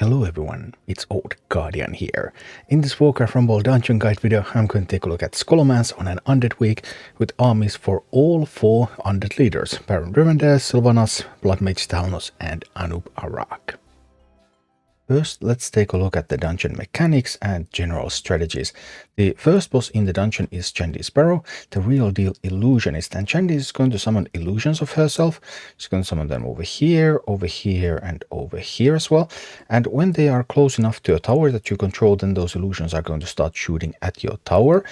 Hello everyone, it's Old Guardian here. In this Warcraft Rumble Dungeon Guide video, I'm going to take a look at Scholomance on an Undead week with armies for all 4 Undead leaders, Baron Rivendell, Sylvanas, Bloodmage Talnos, and Anub-Arak. First, let's take a look at the dungeon mechanics and general strategies. The first boss in the dungeon is Chandy Sparrow, the real deal illusionist, and Chandy is going to summon illusions of herself. She's going to summon them over here, and over here as well. And when they are close enough to a tower that you control, then those illusions are going to start shooting at your tower.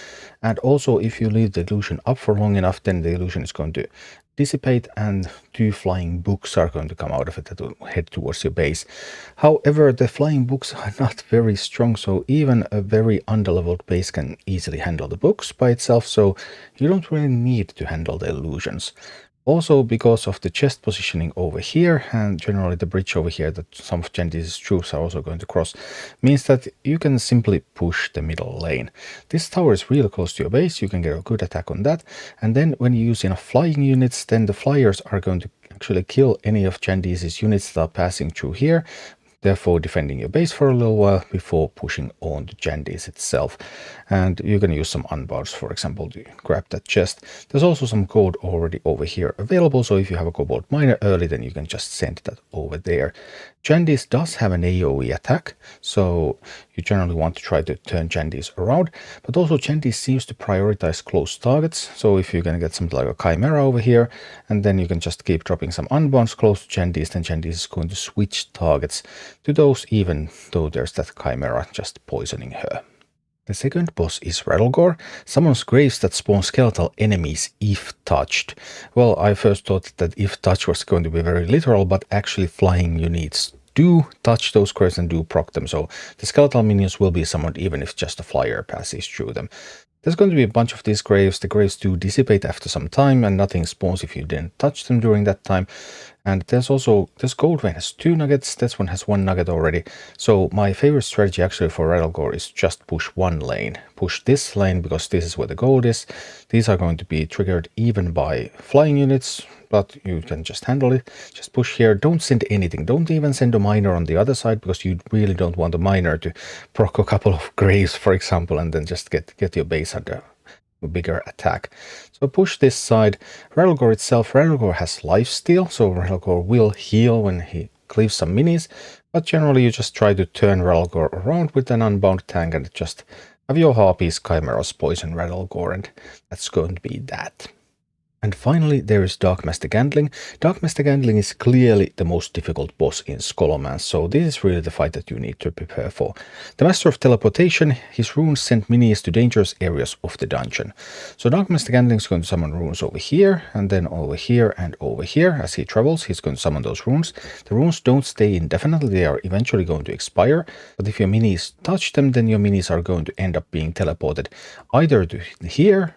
And also, if you leave the illusion up for long enough, then the illusion is going to dissipate and 2 flying books are going to come out of it that will head towards your base. However, the flying books are not very strong, so even a very underleveled base can easily handle the books by itself, so you don't really need to handle the illusions. Also, because of the chest positioning over here and generally the bridge over here that some of Chandy's troops are also going to cross, means that you can simply push the middle lane. This tower is really close to your base, you can get a good attack on that, and then when you use enough flying units, then the flyers are going to actually kill any of Chandy's units that are passing through here, therefore defending your base for a little while before pushing on to Chandy's itself. And you can use some unbounds, for example, to grab that chest. There's also some gold already over here available, so if you have a cobalt miner early, then you can just send that over there. Chandy's does have an AoE attack, so you generally want to try to turn Chandy's around, but also Chandy's seems to prioritize close targets, so if you're going to get something like a Chimera over here, and then you can just keep dropping some unbounds close to Chandy's, then Chandy's is going to switch targets to those, even though there's that Chimera just poisoning her. The second boss is Rattlegore, summons graves that spawn skeletal enemies if touched. Well, I first thought that if touch was going to be very literal, but actually flying units do touch those graves and do proc them, so the skeletal minions will be summoned even if just a flyer passes through them. There's going to be a bunch of these graves. The graves do dissipate after some time and nothing spawns if you didn't touch them during that time. And there's also, this gold vein has 2 nuggets, this one has 1 nugget already. So my favorite strategy actually for Rattlegore is just push 1 lane. Push this lane because this is where the gold is. These are going to be triggered even by flying units, but you can just handle it. Just push here, don't send anything. Don't even send a miner on the other side because you really don't want a miner to proc a couple of graves, for example, and then just get your base under a bigger attack. So push this side. Rattlegore itself, Rattlegore has lifesteal, so Rattlegore will heal when he cleaves some minis, but generally you just try to turn Rattlegore around with an unbound tank and just have your Harpies, Chimeras poison Rattlegore, and that's going to be that. And finally, there is Dark Master Gandling. Dark Master Gandling is clearly the most difficult boss in Scholomance, so this is really the fight that you need to prepare for. The Master of Teleportation, his runes send minis to dangerous areas of the dungeon. So Dark Master Gandling is going to summon runes over here, and then over here, and over here. As he travels, he's going to summon those runes. The runes don't stay indefinitely, they are eventually going to expire, but if your minis touch them, then your minis are going to end up being teleported either to here,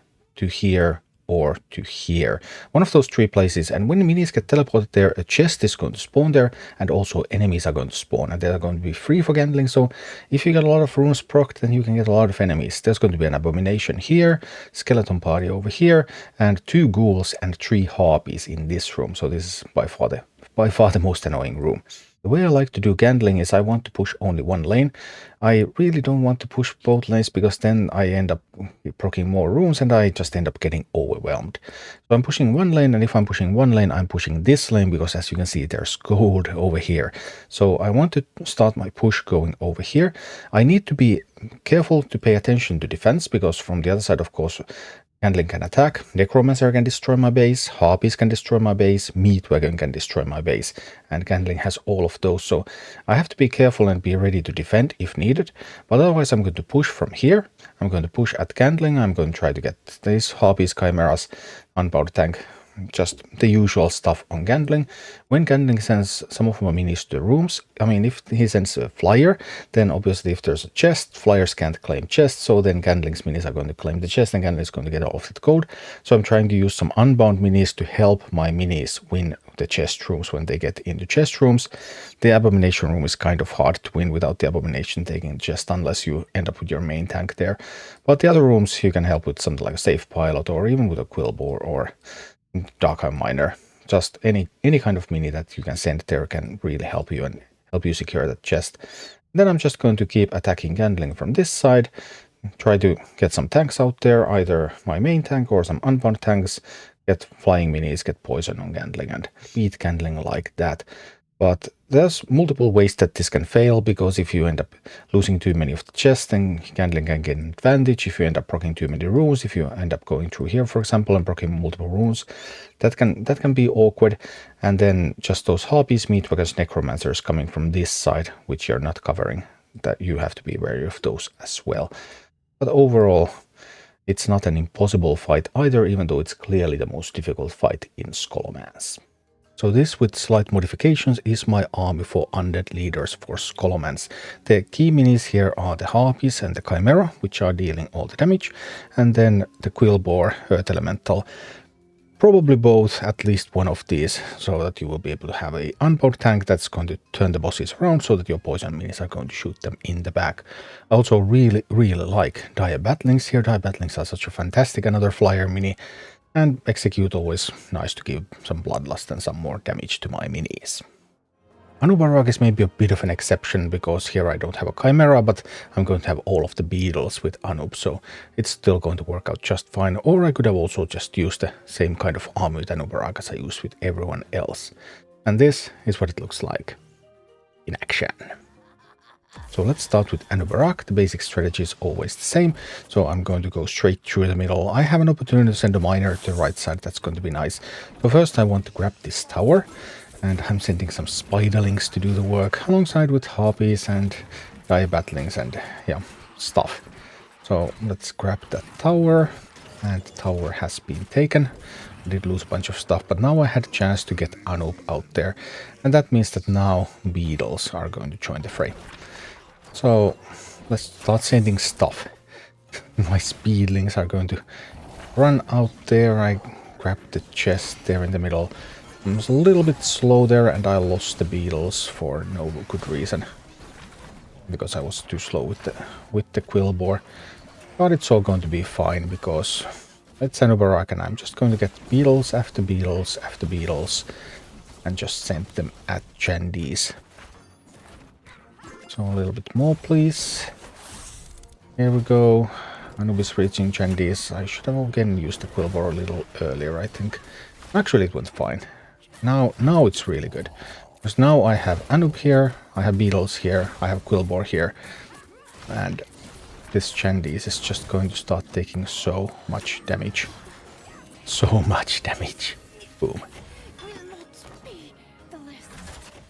or to here. One of those 3 places, and when minis get teleported there, a chest is going to spawn there, and also enemies are going to spawn, and they are going to be free for Gandling, so if you get a lot of runes procced, then you can get a lot of enemies. There's going to be an Abomination here, Skeleton Party over here, and 2 ghouls and 3 harpies in this room, so this is by far the most annoying room. The way I like to do Gandling is I want to push only 1 lane. I really don't want to push both lanes because then I end up proccing more runes and I just end up getting overwhelmed. So I'm pushing 1 lane, and if I'm pushing 1 lane, I'm pushing this lane because as you can see there's gold over here. So I want to start my push going over here. I need to be careful to pay attention to defense because from the other side, of course, Gandling can attack, Necromancer can destroy my base, Harpies can destroy my base, Meatwagon can destroy my base, and Gandling has all of those, so I have to be careful and be ready to defend if needed, but otherwise I'm going to push from here, I'm going to push at Gandling, I'm going to try to get these Harpies, Chimeras, Unbound Tank, just the usual stuff on Gandling. When Gandling sends some of my minis to the rooms, I mean, if he sends a flyer, then obviously if there's a chest, flyers can't claim chests, so then Gandling's minis are going to claim the chest and Gandling's going to get all of that gold. So I'm trying to use some unbound minis to help my minis win the chest rooms when they get into chest rooms. The Abomination room is kind of hard to win without the Abomination taking the chest unless you end up with your main tank there. But the other rooms you can help with something like a Safe Pilot or even with a Quillbore or Darkheim Miner. Just any kind of mini that you can send there can really help you and help you secure that chest. Then I'm just going to keep attacking Gandling from this side, try to get some tanks out there, either my main tank or some unbound tanks, get flying minis, get poison on Gandling and beat Gandling like that. But there's multiple ways that this can fail, because if you end up losing too many of the chests, then Gandling can get an advantage. If you end up proccing too many runes, if you end up going through here, for example, and proccing multiple runes, that can be awkward. And then just those harpies meet against necromancers coming from this side, which you're not covering, that you have to be wary of those as well. But overall, it's not an impossible fight either, even though it's clearly the most difficult fight in Scholomance. So this, with slight modifications, is my army for undead leaders for Scholomance. The key minis here are the Harpies and the Chimera, which are dealing all the damage, and then the Quillboar, Earth Elemental. Probably both, at least one of these, so that you will be able to have a unbound tank that's going to turn the bosses around so that your poison minis are going to shoot them in the back. I also really like Dire Battlings here. Dire Battlings are such a fantastic another flyer mini, and Execute always nice to give some bloodlust and some more damage to my minis. Anub'arak is maybe a bit of an exception, because here I don't have a Chimera, but I'm going to have all of the beetles with Anub, so it's still going to work out just fine. Or I could have also just used the same kind of army with Anub'arak as I used with everyone else. And this is what it looks like in action. So let's start with Anub'arak. The basic strategy is always the same, so I'm going to go straight through the middle. I have an opportunity to send a miner to the right side, that's going to be nice. So first I want to grab this tower, and I'm sending some spiderlings to do the work, alongside with harpies and Dire Battlings and stuff. So let's grab that tower, and the tower has been taken. I did lose a bunch of stuff, but now I had a chance to get Anub out there, and that means that now beetles are going to join the fray. So let's start sending stuff. My speedlings are going to run out there. I grabbed the chest there in the middle. I was a little bit slow there, and I lost the beetles for no good reason, because I was too slow with the Quillboar. But it's all going to be fine, because it's Anub'arak, and I'm just going to get beetles after beetles after beetles and just send them at Chandis. So a little bit more, please. Here we go. Anub is reaching Chandis. I should have again used the Quillboar a little earlier, I think. Actually, it went fine. Now it's really good. Because now I have Anub here, I have beetles here, I have Quillboar here. And this Chandis is just going to start taking so much damage. So much damage. Boom.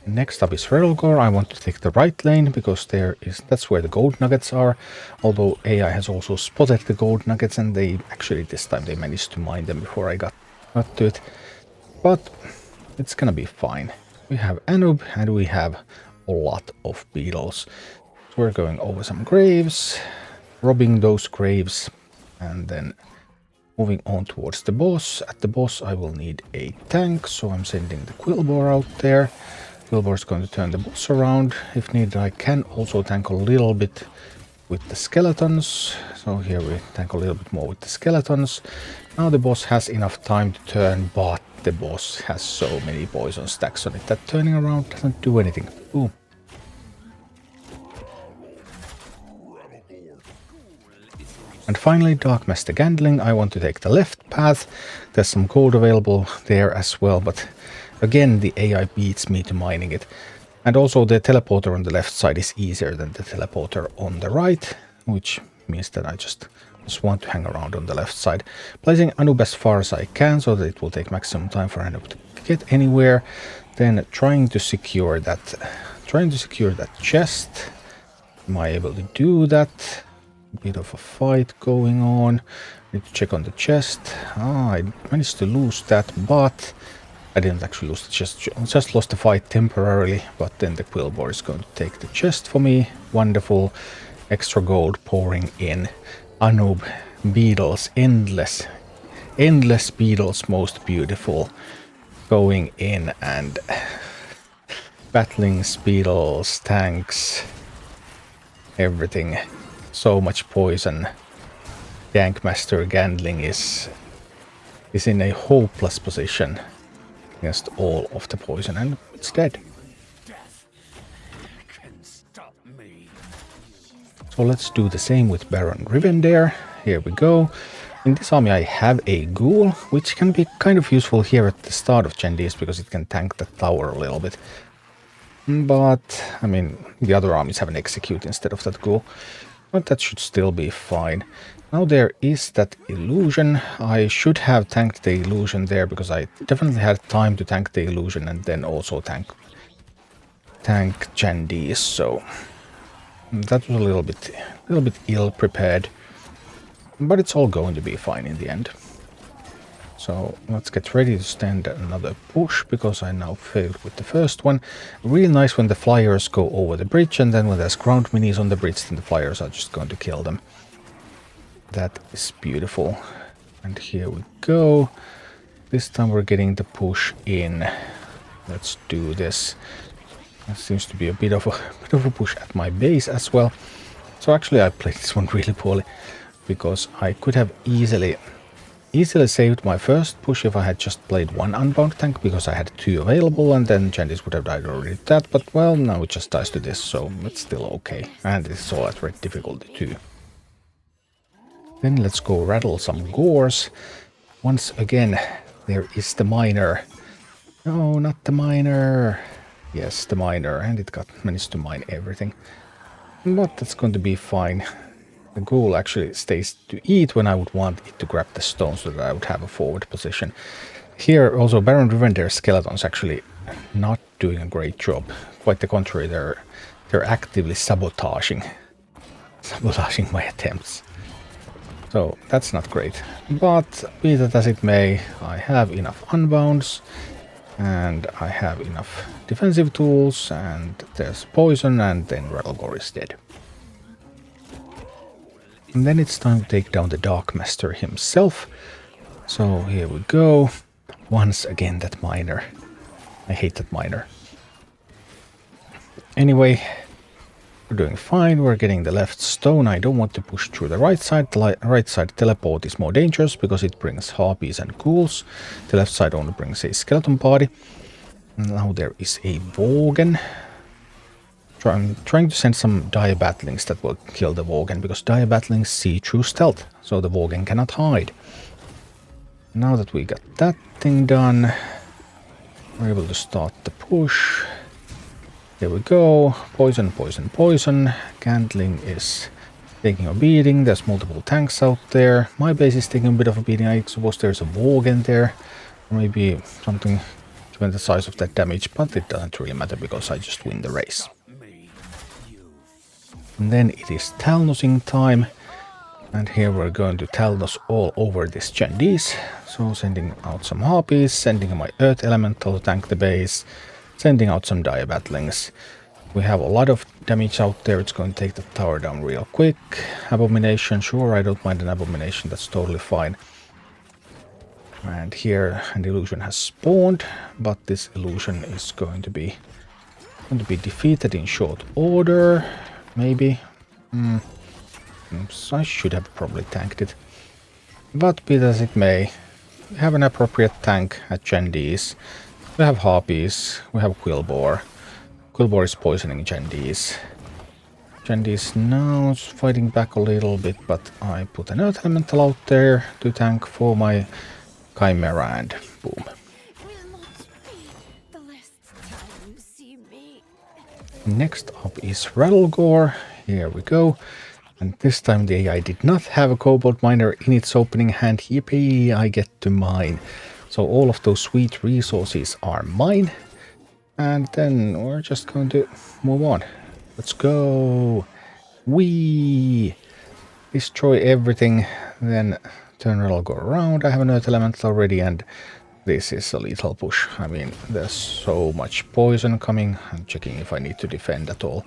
Next up is Relgor. I want to take the right lane, because that's where the gold nuggets are. Although AI has also spotted the gold nuggets, and they actually this time they managed to mine them before I got to it. But it's gonna be fine. We have Anub, and we have a lot of beetles. So we're going over some graves, robbing those graves, and then moving on towards the boss. At the boss I will need a tank, so I'm sending the Quillboar out there. Quillboar is going to turn the boss around. If needed, I can also tank a little bit with the skeletons. So here we tank a little bit more with the skeletons. Now the boss has enough time to turn, but the boss has so many poison stacks on it that turning around doesn't do anything. Boom. And finally, Dark Master Gandling. I want to take the left path. There's some gold available there as well, but again, the AI beats me to mining it. And also the teleporter on the left side is easier than the teleporter on the right, which means that I just want to hang around on the left side. Placing Anub as far as I can, so that it will take maximum time for Anub to get anywhere. Then trying to secure that chest. Am I able to do that? A bit of a fight going on. Need to check on the chest. I managed to lose that, but I didn't actually lose the chest. Just lost the fight temporarily, but then the Quillboar is going to take the chest for me. Wonderful. Extra gold pouring in. Anub, beetles, endless beetles, most beautiful. Going in and battling beetles, tanks, everything. So much poison. Gank Master Gandling is in a hopeless position against all of the poison, and it's dead. So let's do the same with Baron Rivendare. Here we go. In this army I have a ghoul, which can be kind of useful here at the start of Gendies because it can tank the tower a little bit. But, I mean, the other armies have an execute instead of that ghoul. But that should still be fine. Now there is that illusion. I should have tanked the illusion there because I definitely had time to tank the illusion and then also tank Gendies, so that was a little bit ill prepared. But it's all going to be fine in the end. So let's get ready to stand another push, because I now failed with the first one. Really nice when the flyers go over the bridge, and then when there's ground minis on the bridge, then the flyers are just going to kill them. That is beautiful. And here we go. This time we're getting the push in. Let's do this. That seems to be a bit of a push at my base as well. So actually I played this one really poorly, because I could have easily saved my first push if I had just played one unbound tank, because I had two available, and then Gendies would have died already to that, but well, now it just dies to this, so it's still okay. And it's all at red difficulty too. Then let's go rattle some gores. Once again, there is the miner. No, not the miner. Yes, the miner, and it managed to mine everything. But that's going to be fine. The ghoul actually stays to eat when I would want it to grab the stone, so that I would have a forward position. Here also Baron Rivendare's skeletons actually not doing a great job. Quite the contrary, they're actively sabotaging my attempts. So that's not great. But be that as it may, I have enough unbounds, and I have enough defensive tools, and there's poison, and then Rattlegore is dead. And then it's time to take down the Dark Master himself. So here we go. Once again that miner. I hate that miner. Anyway, we're doing fine. We're getting the left stone. I don't want to push through the right side. The right side teleport is more dangerous because it brings harpies and ghouls. The left side only brings a skeleton party. And now there is a Worgen. I'm trying to send some Dire Batlings that will kill the Worgen, because Dire Batlings see through stealth, so the Worgen cannot hide. Now that we got that thing done, we're able to start the push. Here we go. Poison, poison, poison. Gantling is taking a beating. There's multiple tanks out there. My base is taking a bit of a beating. I suppose there's a Worgen there. Or maybe something to the size of that damage, but it doesn't really matter because I just win the race. And then it is Talnosing time, and here we're going to Talnos all over this Gendies. So sending out some harpies, sending my Earth Elemental to tank the base, sending out some Dire Batlings. We have a lot of damage out there. It's going to take the tower down real quick. Abomination, sure, I don't mind an Abomination, that's totally fine. And here an illusion has spawned, but this illusion is going to be defeated in short order. Maybe. So I should have probably tanked it. But be that as it may, we have an appropriate tank at Gendies. We have harpies, we have Quillbore. Quillbore is poisoning Gendies. Gendies now is fighting back a little bit, but I put an Earth Elemental out there to tank for my Chimera, and boom. Next up is Rattlegore. Here we go. And this time the AI did not have a Cobalt Miner in its opening hand. Yippee, I get to mine. So all of those sweet resources are mine. And then we're just going to move on. Let's go. Whee! Destroy everything. Then turn Rattlegore around. I have an Earth Elemental already, and this is a lethal push. I mean, there's so much poison coming. I'm checking if I need to defend at all.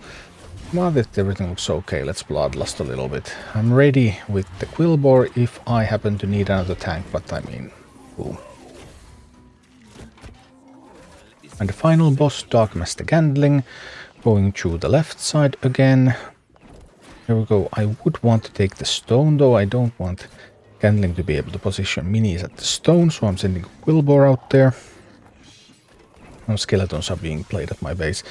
Well, if everything looks okay, let's bloodlust a little bit. I'm ready with the Quillbore if I happen to need another tank, but I mean, boom. And the final boss, Dark Master Gandling, going through the left side again. Here we go. I would want to take the stone, though. I don't want Gandling to be able to position minis at the stone, so I'm sending Quillbore out there. No skeletons are being played at my base.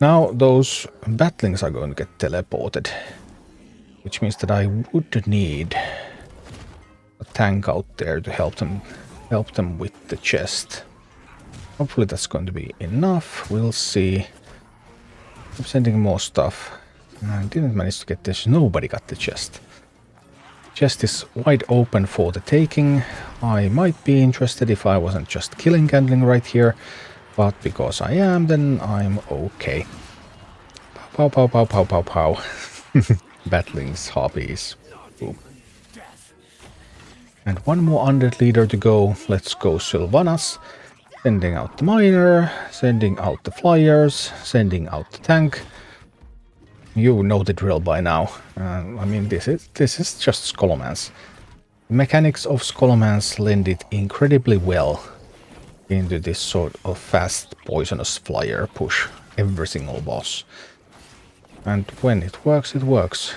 Now those batlings are going to get teleported, which means that I would need a tank out there to help them with the chest. Hopefully that's going to be enough. We'll see. I'm sending more stuff. I didn't manage to get this. Nobody got the chest. Chest is wide open for the taking. I might be interested if I wasn't just killing Gandling right here, but because I am, then I'm okay. Pow, pow, pow, pow, pow, pow. Batlings, harpies. Boom. And one more undead leader to go. Let's go Sylvanas. Sending out the miner, sending out the flyers, sending out the tank. You know the drill by now. I mean, this is just Scholomance. The mechanics of Scholomance lend it incredibly well into this sort of fast poisonous flyer push every single boss. And when it works, it works.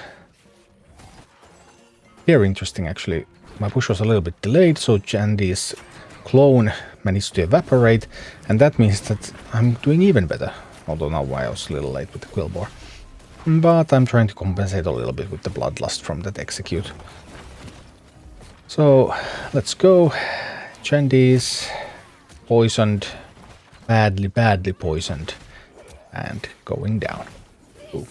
Very interesting actually. My push was a little bit delayed, so Jandy's clone managed to evaporate, and that means that I'm doing even better. Although now I was a little late with the Quillbore. But I'm trying to compensate a little bit with the Bloodlust from that execute. So let's go. Jandy's poisoned, badly poisoned, and going down. Boom.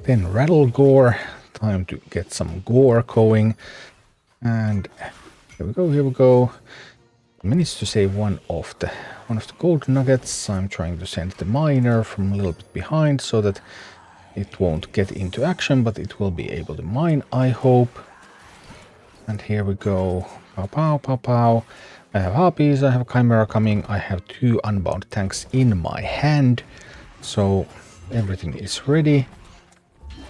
Then Rattle Gore. Time to get some gore going. And here we go. I managed to save one of the gold nuggets. I'm trying to send the miner from a little bit behind so that it won't get into action, but it will be able to mine, I hope. And here we go. Pow, pow, pow, pow. I have harpies, I have chimera coming, I have 2 unbound tanks in my hand. So everything is ready.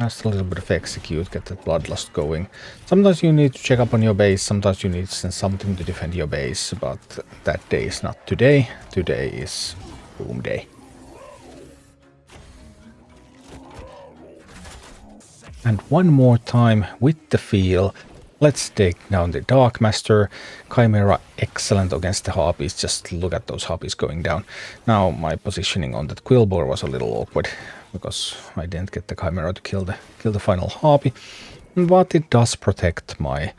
Just a little bit of execute, get the bloodlust going. Sometimes you need to check up on your base, sometimes you need to send something to defend your base, but that day is not today. Today is boom day. And one more time with the feel, let's take down the Dark Master. Chimera excellent against the harpies, just look at those harpies going down. Now my positioning on that Quillbore was a little awkward, because I didn't get the Chimera to kill the final harpy, but it does protect my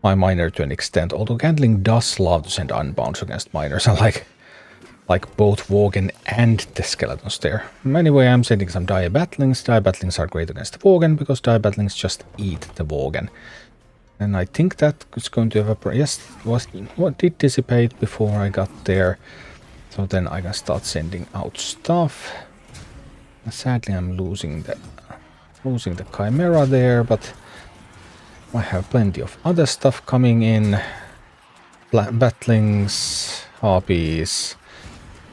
miner to an extent. Although Gandling does love to send unbounds against miners, like both Worgen and the skeletons there. Anyway, I'm sending some Dire Batlings. Dire Batlings are great against the Worgen because Dire Batlings just eat the Worgen. And I think that is going to evaporate. Yes, what did dissipate before I got there. So then I can start sending out stuff. Sadly, I'm losing the Chimera there, but I have plenty of other stuff coming in. Batlings, harpies,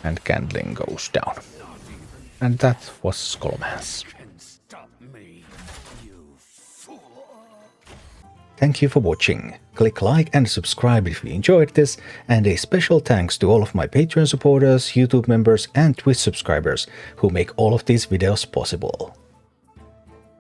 and Gandling goes down. And that was Scholomance. Thank you for watching. Click like and subscribe if you enjoyed this, and a special thanks to all of my Patreon supporters, YouTube members and Twitch subscribers who make all of these videos possible.